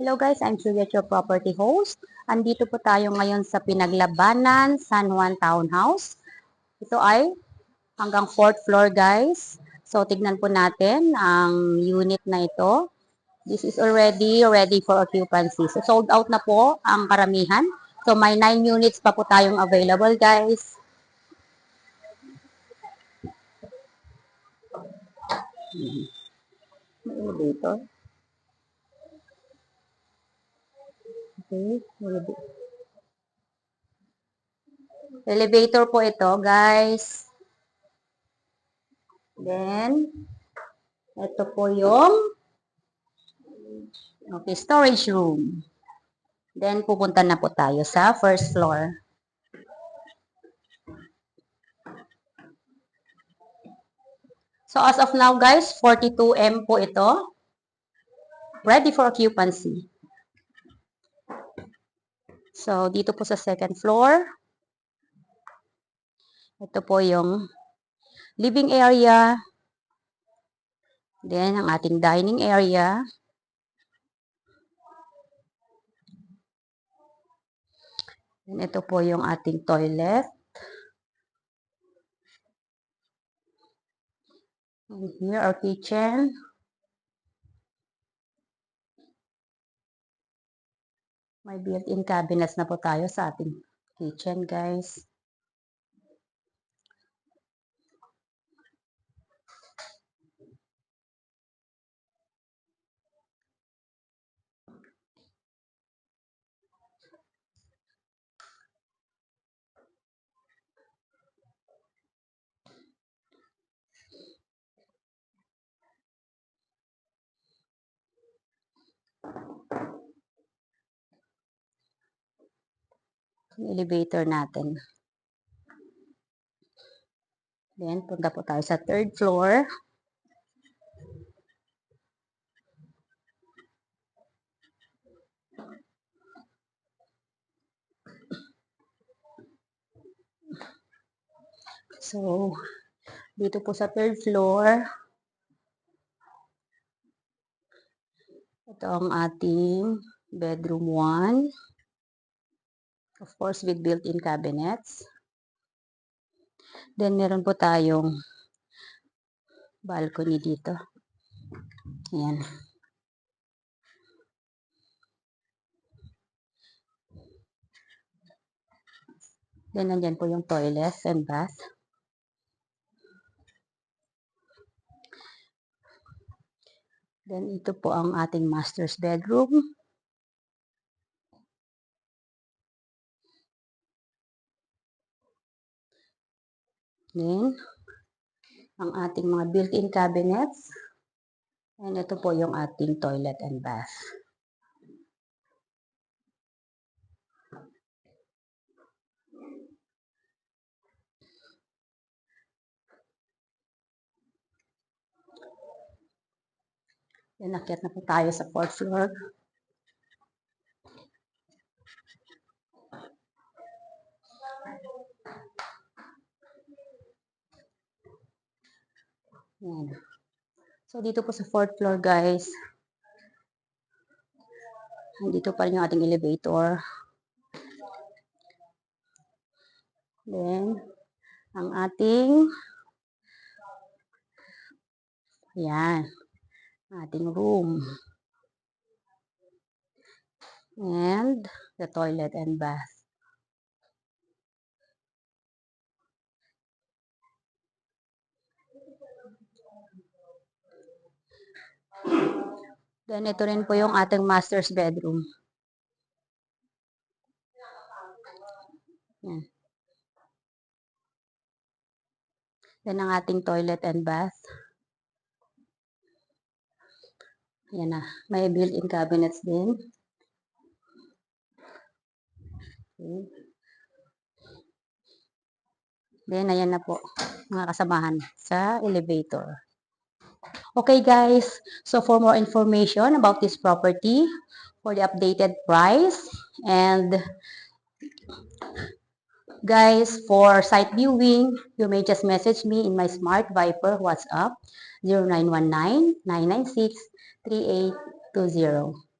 Hello guys, I'm Juliet, your property host. Andito po tayo ngayon sa Pinaglabanan, San Juan Townhouse. Ito ay hanggang 4th floor guys. So tignan po natin ang unit na ito. This is already ready for occupancy. So sold out na po ang karamihan. So may 9 units pa po tayong available guys. May elevator. Okay, elevator po ito guys. Then, ito po yung storage room. Then, pupunta na po tayo sa first floor. So, as of now, guys, 42M po ito. Ready for occupancy. So, dito po sa second floor. Ito po yung living area. Then, ang ating dining area. Then, ito po yung ating toilet. And here, our kitchen. May built-in cabinets na po tayo sa ating kitchen, guys. Elevator natin. Then, punta po tayo sa third floor. So, dito po sa third floor, ito ang ating bedroom 1. Of course, with built-in cabinets. Then, meron po tayong balcony dito. Ayan. Then, nandyan po yung toilet and bath. Then, ito po ang ating master's bedroom. Then, ang ating mga built-in cabinets. And ito po yung ating toilet and bath. Then, akyat na po tayo sa 4th floor. Yan. So, dito po sa 4th floor, guys, nandito pa rin yung ating elevator. Then, ang ating, yan, ating room. And, the toilet and bath. Then, ito rin po yung ating master's bedroom. Yan. Then, ang ating toilet and bath. Yan na. May built-in cabinets din. Okay. Then, ayan na po, mga kasamahan sa elevator. Okay guys, so for more information about this property, for the updated price, and guys, for site viewing, you may just message me in my Smart Viper WhatsApp 0919-996-3820.